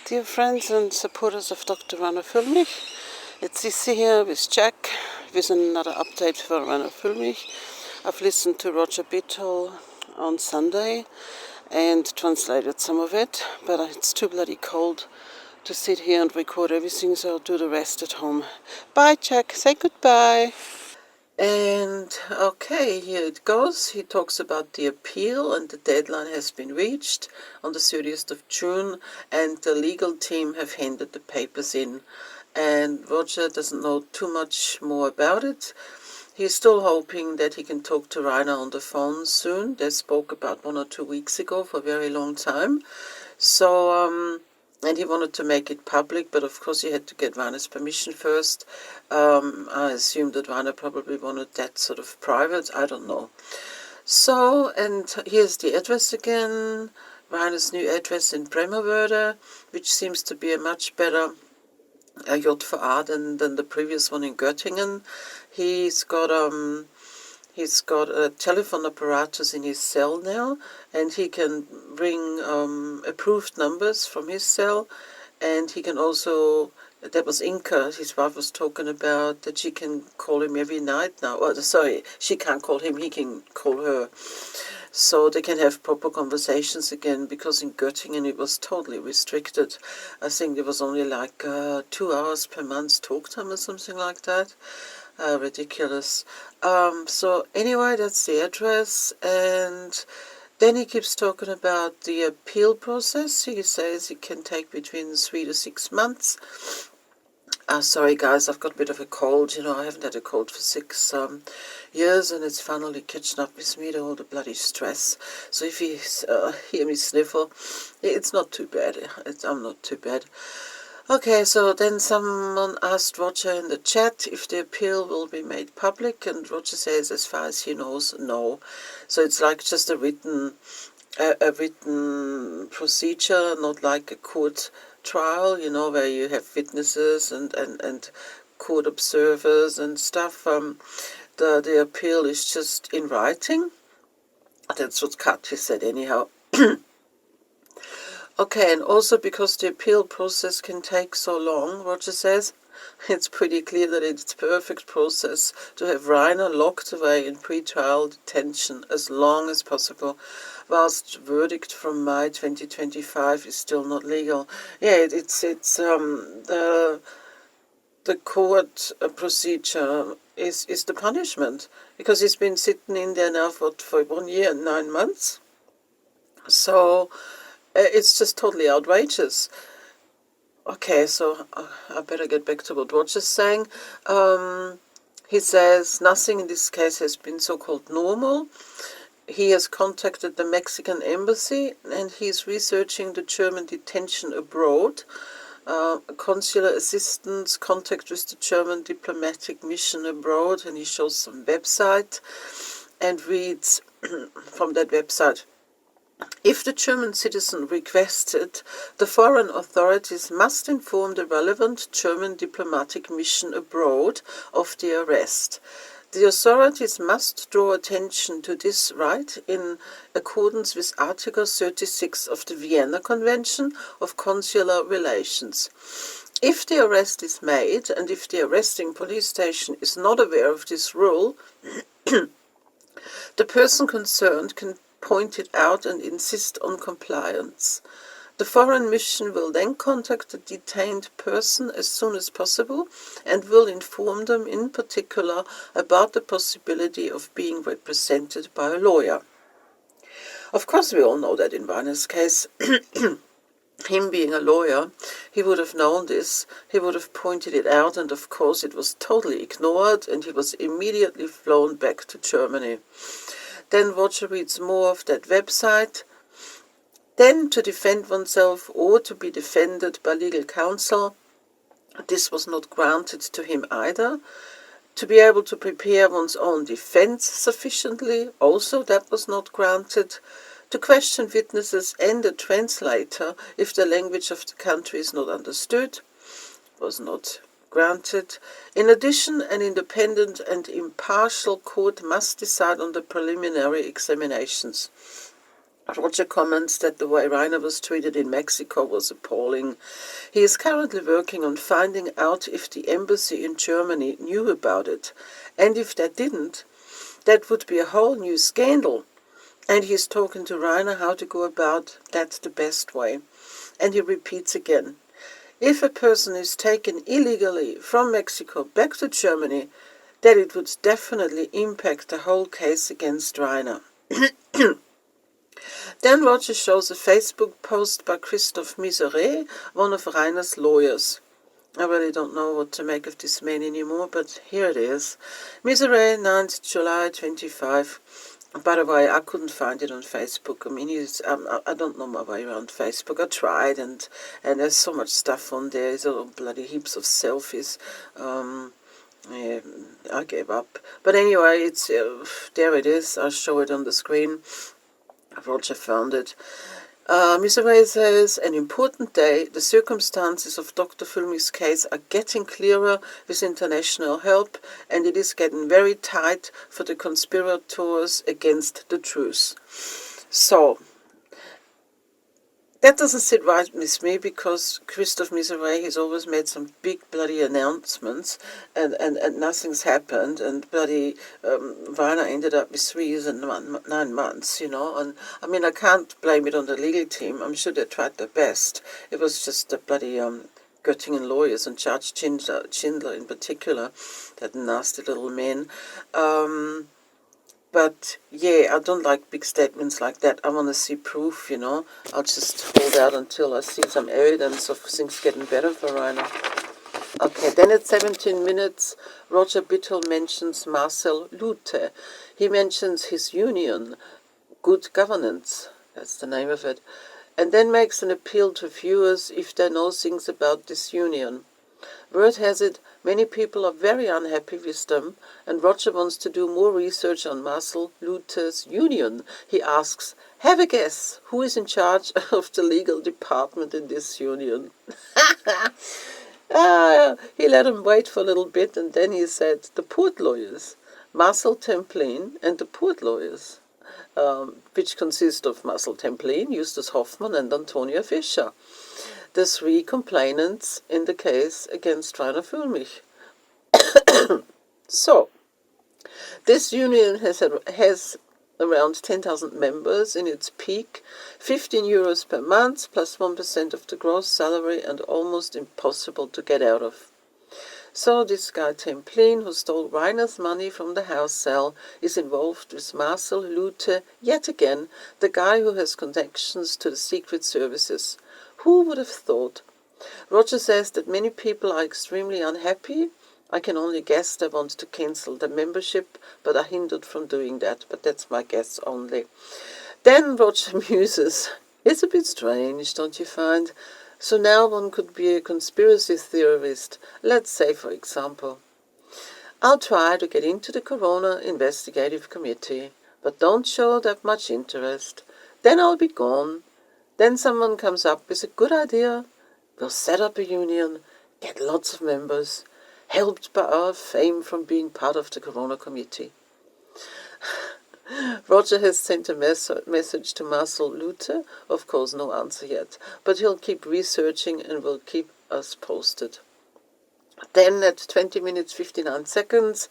Dear friends and supporters of Dr. Reiner Fuellmich, it's Sissi here with Jack with another update for Reiner Fuellmich. I've listened to Roger Bittel on Sunday and translated some of it, but it's too bloody cold to sit here and record everything, so I'll do the rest at home. Bye, Jack. Say goodbye. And okay, here it goes. He talks about the appeal, and the deadline has been reached on the 30th of June, and the legal team have handed the papers in. And Roger doesn't know too much more about it. He's still hoping that he can talk to Reiner on the phone soon. They spoke about 1 or 2 weeks ago for a very long time. So, and he wanted to make it public, but of course he had to get Reiner's permission first. I assume that Reiner probably wanted that sort of private, I don't know. So, and here's the address again, Reiner's new address in Bremervoerde, which seems to be a much better JVA than the previous one in Goettingen. He's got a telephone apparatus in his cell now, and he can ring approved numbers from his cell, and he can also, that was Inka, his wife was talking about, that she can call him every night now. Oh, sorry, she can't call him, he can call her. So they can have proper conversations again, because in Goettingen it was totally restricted. I think there was only like 2 hours per month talk time or something like that. Ridiculous. So anyway, that's the address, and then he keeps talking about the appeal process. He says it can take between 3 to 6 months. Sorry guys, I've got a bit of a cold. I haven't had a cold for 6 years, and it's finally catching up with me to all the bloody stress. So if you hear me sniffle, it's not too bad. I'm not too bad. Okay, so then someone asked Roger in the chat if the appeal will be made public, and Roger says as far as he knows, no. So it's like just a written procedure, not like a court trial, where you have witnesses and court observers and stuff. The appeal is just in writing. That's what Katja said anyhow. Okay, and also because the appeal process can take so long, Roger says, it's pretty clear that it's a perfect process to have Reiner locked away in pre-trial detention as long as possible, whilst verdict from May 2025 is still not legal. Yeah, it's the court procedure is the punishment, because he's been sitting in there now for 1 year and 9 months. So it's just totally outrageous. Okay, so I better get back to what Roger's saying. He says nothing in this case has been so-called normal. He has contacted the Mexican embassy, and he's researching the German detention abroad. Consular assistance, contact with the German diplomatic mission abroad, and he shows some website and reads from that website. If the German citizen requests it, the foreign authorities must inform the relevant German diplomatic mission abroad of the arrest. The authorities must draw attention to this right in accordance with Article 36 of the Vienna Convention of Consular Relations. If the arrest is made, and if the arresting police station is not aware of this rule, the person concerned can point it out and insist on compliance. The foreign mission will then contact the detained person as soon as possible and will inform them in particular about the possibility of being represented by a lawyer. Of course, we all know that in Reiner's case, him being a lawyer, he would have known this, he would have pointed it out, and of course it was totally ignored, and he was immediately flown back to Germany. Then Roger reads more of that website. Then, to defend oneself or to be defended by legal counsel, this was not granted to him either. To be able to prepare one's own defense sufficiently, also that was not granted. To question witnesses and a translator if the language of the country is not understood, was not granted. In addition, an independent and impartial court must decide on the preliminary examinations. Roger comments that the way Reiner was treated in Mexico was appalling. He is currently working on finding out if the embassy in Germany knew about it, and if they didn't, that would be a whole new scandal. And he's talking to Reiner how to go about that the best way. And he repeats again, if a person is taken illegally from Mexico back to Germany, then it would definitely impact the whole case against Reiner. Then Roger shows a Facebook post by Kristoff Miser, one of Reiner's lawyers. I really don't know what to make of this man anymore, but here it is. Miser, 9th July 25. By the way, I couldn't find it on Facebook. I mean, I don't know my way around Facebook. I tried, and there's so much stuff on there. There's all bloody heaps of selfies. Yeah, I gave up. But anyway, it's there it is. I'll show it on the screen. Roger found it. Misery says, an important day. The circumstances of Dr. Fuellmich's case are getting clearer with international help, and it is getting very tight for the conspirators against the truth. So, that doesn't sit right with me, because Kristoff Miser has always made some big bloody announcements, and nothing's happened, and bloody Reiner ended up with 3 years and 9 months, you know. And I mean, I can't blame it on the legal team. I'm sure they tried their best. It was just the bloody Goettingen lawyers and Judge Schindler in particular, that nasty little man. But, yeah, I don't like big statements like that. I want to see proof, you know. I'll just hold out until I see some evidence of things getting better for Reiner. Okay, then at 17 minutes, Roger Bittel mentions Marcel Luthe. He mentions his union, Good Governance, that's the name of it, and then makes an appeal to viewers if they know things about this union. Word has it, many people are very unhappy with them, and Roger wants to do more research on Marcel Luthe's union. He asks, have a guess, who is in charge of the legal department in this union? He let him wait for a little bit, and then he said, the port lawyers, Marcel Templin and the port lawyers, which consist of Marcel Templin, Justus Hoffmann and Antonia Fischer, the 3 complainants in the case against Reiner Fuellmich. So, this union has around 10,000 members in its peak, 15 euros per month plus 1% of the gross salary, and almost impossible to get out of. So this guy Templin, who stole Reiner's money from the house sale, is involved with Marcel Luthe yet again, the guy who has connections to the secret services. Who would have thought? Roger says that many people are extremely unhappy. I can only guess they want to cancel the membership, but are hindered from doing that. But that's my guess only. Then Roger muses, it's a bit strange, don't you find? So now one could be a conspiracy theorist. Let's say, for example, I'll try to get into the Corona Investigative Committee, but don't show that much interest. Then I'll be gone. Then someone comes up with a good idea. We'll set up a union, get lots of members, helped by our fame from being part of the Corona Committee. Roger has sent a message to Marcel Luthe. Of course, no answer yet, but he'll keep researching and will keep us posted. Then at 20 minutes 59 seconds,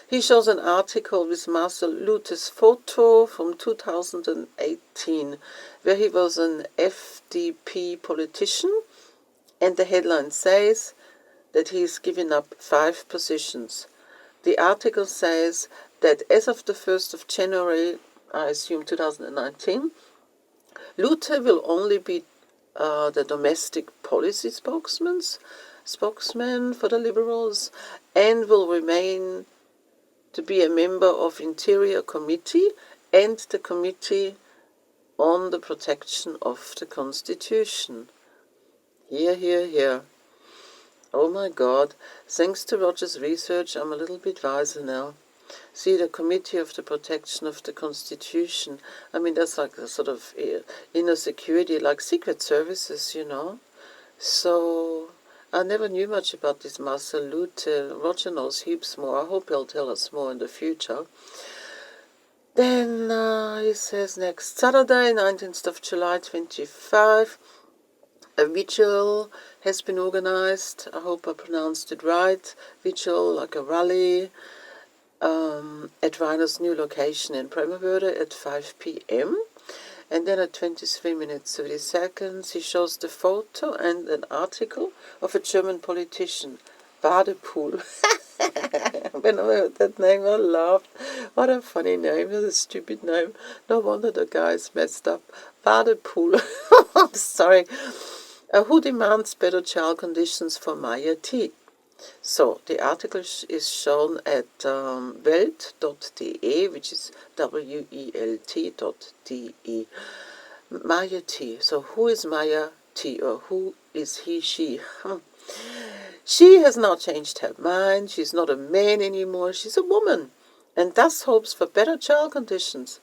he shows an article with Marcel Luthe's photo from 2018, where he was an FDP politician, and the headline says that he's given up 5 positions. The article says that as of the 1st of January, I assume 2019, Luthe will only be the domestic policy spokesman for the Liberals, and will remain to be a member of Interior Committee and the Committee on the Protection of the Constitution. Hear, hear, hear. Oh my God, thanks to Roger's research, I'm a little bit wiser now. See, the Committee of the Protection of the Constitution, I mean, that's like a sort of inner security, like secret services, you know. So, I never knew much about this Marcel Luthe. Roger knows heaps more. I hope he'll tell us more in the future. Then he says next Saturday, 19th of July 25, a vigil has been organized. I hope I pronounced it right. Vigil, like a rally, at Reiners' new location in Bremervoorde at 5 p.m. And then at 23 minutes 30 seconds, he shows the photo and an article of a German politician, Badepool. When I heard that name, I laughed. What a funny name, what a stupid name. No wonder the guy's messed up. Badepool. Sorry. Who demands better child conditions for Maya T? So, the article is shown at welt.de, which is welt.de. Maya T. So, who is Maya T, or who is he, she? She has now changed her mind. She's not a man anymore. She's a woman, and thus hopes for better child conditions.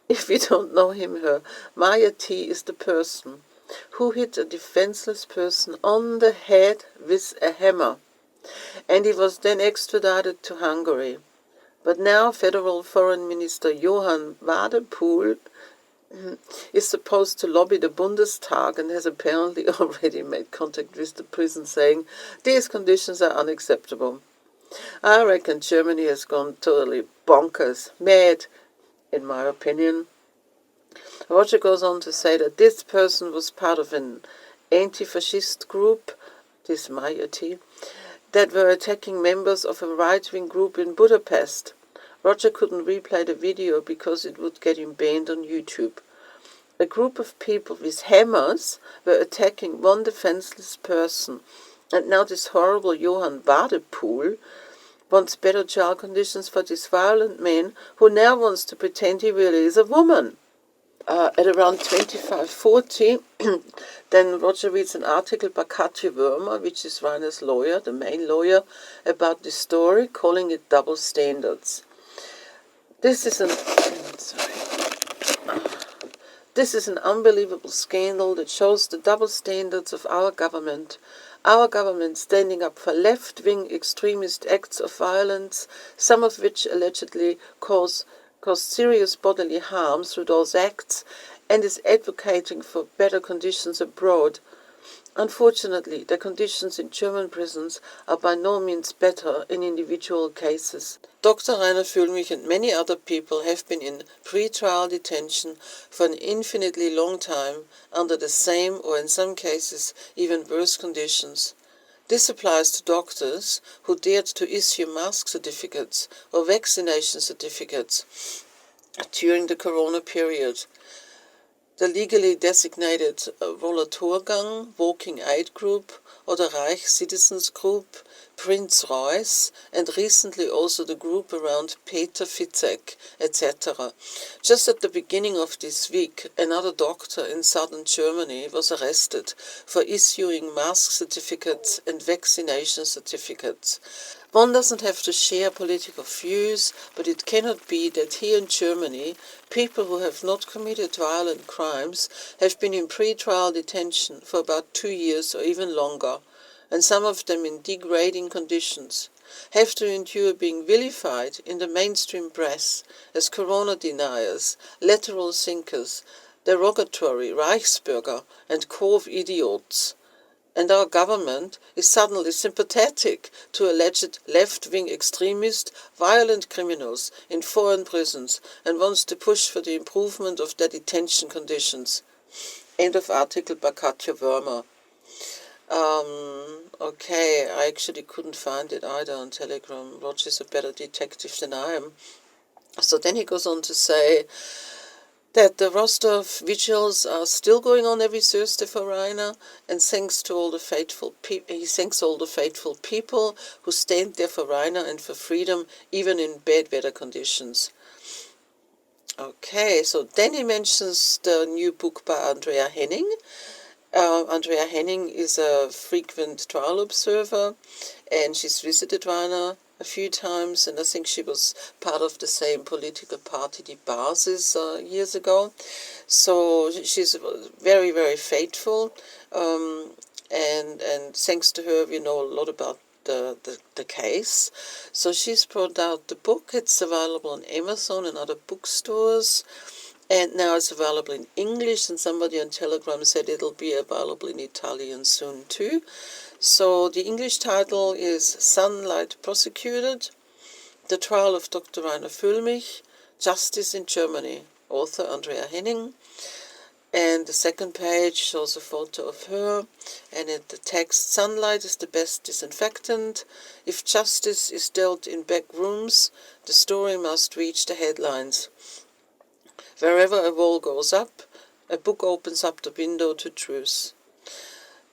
If you don't know him, her, Maya T is the person who hit a defenseless person on the head with a hammer, and he was then extradited to Hungary. But now Federal Foreign Minister Johann Wadepool is supposed to lobby the Bundestag and has apparently already made contact with the prison, saying these conditions are unacceptable. I reckon Germany has gone totally bonkers, mad, in my opinion. Roger goes on to say that this person was part of an anti-fascist group, this Majority, that were attacking members of a right-wing group in Budapest. Roger couldn't replay the video because it would get him banned on YouTube. A group of people with hammers were attacking one defenseless person, and now this horrible Johann Badepool wants better child conditions for this violent man who now wants to pretend he really is a woman. At around 25:40, then Roger reads an article by Katja Woermer, which is Reiner's lawyer, the main lawyer, about this story, calling it double standards. This is an unbelievable scandal that shows the double standards of our government standing up for left-wing extremist acts of violence, some of which allegedly cause serious bodily harm through those acts, and is advocating for better conditions abroad. Unfortunately, the conditions in German prisons are by no means better in individual cases. Dr. Reiner Fuellmich and many other people have been in pre-trial detention for an infinitely long time under the same, or in some cases even worse, conditions. This applies to doctors who dared to issue mask certificates or vaccination certificates during the corona period. The legally designated Rollatorgang, Walking Aid Group, or the Reich Citizens Group, Prince Reuss, and recently also the group around Peter Fitzek, etc. Just at the beginning of this week, another doctor in southern Germany was arrested for issuing mask certificates and vaccination certificates. One doesn't have to share political views, but it cannot be that here in Germany, people who have not committed violent crimes have been in pre-trial detention for about 2 years or even longer, and some of them in degrading conditions, have to endure being vilified in the mainstream press as corona deniers, lateral thinkers, derogatory Reichsbürger and Kurv-idiots. And our government is suddenly sympathetic to alleged left-wing extremist, violent criminals in foreign prisons and wants to push for the improvement of their detention conditions. End of article by Katja Woermer. Okay, I actually couldn't find it either on Telegram. Roger's a better detective than I am. So then he goes on to say that the Rostov vigils are still going on every Thursday for Reiner, and thanks to all the faithful he thanks all the faithful people who stand there for Reiner and for freedom, even in bad weather conditions. Okay, so then he mentions the new book by Andrea Henning. Andrea Henning is a frequent trial observer, and she's visited Reiner a few times, and I think she was part of the same political party, the Basis, years ago. So she's very, very faithful, and thanks to her we know a lot about the case. So she's brought out the book. It's available on Amazon and other bookstores. And now it's available in English, and somebody on Telegram said it'll be available in Italian soon too. So the English title is Sunlight Prosecuted, The Trial of Dr. Reiner Fuellmich, Justice in Germany, author Andrea Henning. And the second page shows a photo of her, and the text, sunlight is the best disinfectant. If justice is dealt in back rooms, the story must reach the headlines. Wherever a wall goes up, a book opens up the window to truth.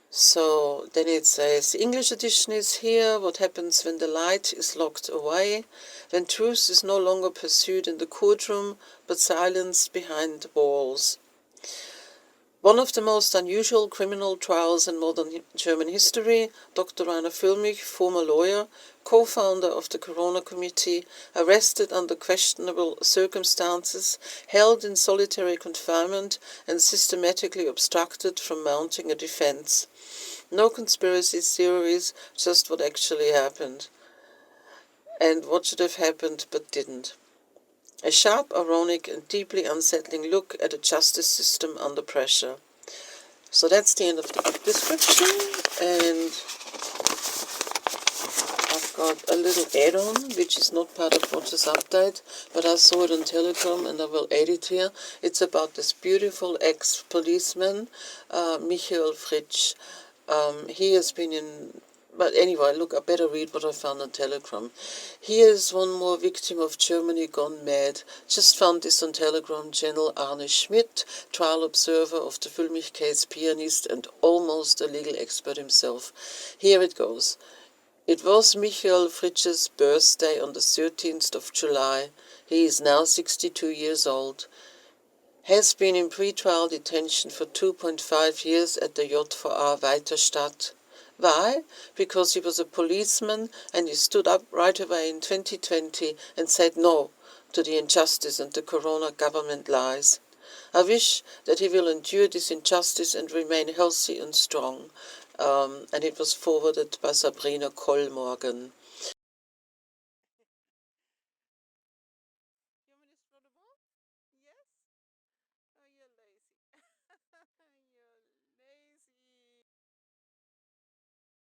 So then it says, the English edition is here. What happens when the light is locked away, when truth is no longer pursued in the courtroom, but silenced behind walls. One of the most unusual criminal trials in modern German history, Dr. Reiner Fuellmich, former lawyer, co-founder of the Corona Committee, arrested under questionable circumstances, held in solitary confinement, and systematically obstructed from mounting a defense. No conspiracy theories, just what actually happened. And what should have happened but didn't. A sharp, ironic, and deeply unsettling look at a justice system under pressure. So that's the end of the book description, and I've got a little add-on, which is not part of Roger's update, but I saw it on Telegram and I will add it here. It's about this beautiful ex-policeman, Michael Fritsch. He has been in... But anyway, look, I better read what I found on Telegram. Here is one more victim of Germany gone mad. Just found this on Telegram channel. Arne Schmidt, trial observer of the Fuellmich case, pianist and almost a legal expert himself. Here it goes. It was Michael Fritsch's birthday on the 13th of July. He is now 62 years old. Has been in pre-trial detention for 2.5 years at the JVA Weiterstadt. Why? Because he was a policeman and he stood up right away in 2020 and said no to the injustice and the Corona government lies. I wish that he will endure this injustice and remain healthy and strong. And it was forwarded by Sabrina Kollmorgen.